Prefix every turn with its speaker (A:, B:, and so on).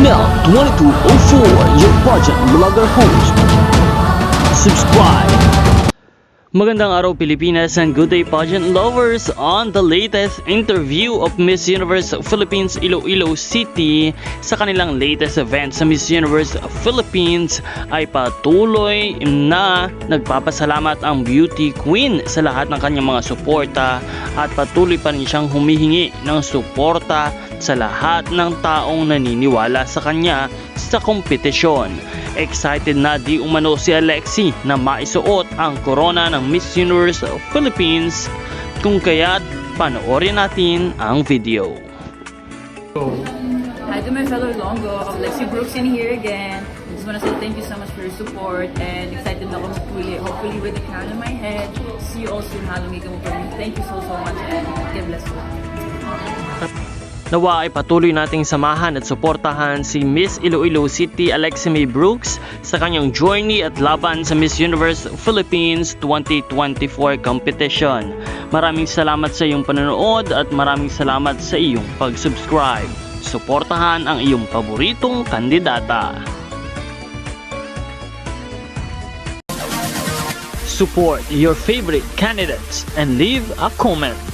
A: Mel 2204, your pageant vlogger host. Subscribe. Magandang araw Pilipinas and good day pageant lovers. On the latest interview of Miss Universe Philippines Iloilo City sa kanilang latest event sa Miss Universe Philippines ay patuloy na nagpapasalamat ang beauty queen sa lahat ng kanyang mga suporta at patuloy pa rin siyang humihingi ng suporta sa lahat ng taong naniniwala sa kanya sa kompetisyon. Excited na di umano si Alexi na maisuot ang corona ng Miss Universe Philippines, kung kaya't panoorin natin ang video.
B: Hi to my fellow Longo, Alexi Brooks in here again. I just want to say thank you so much for your support and excited na ako hopefully with the crown on my head. See you all soon, halumika mo for me. Thank you so much and God bless you.
A: Nawa ay patuloy nating samahan at suportahan si Miss Iloilo City Alexi May Brooks sa kanyang journey at laban sa Miss Universe Philippines 2024 competition. Maraming salamat sa iyong panonood at maraming salamat sa iyong pag-subscribe. Suportahan ang iyong paboritong kandidata. Support your favorite candidates and leave a comment.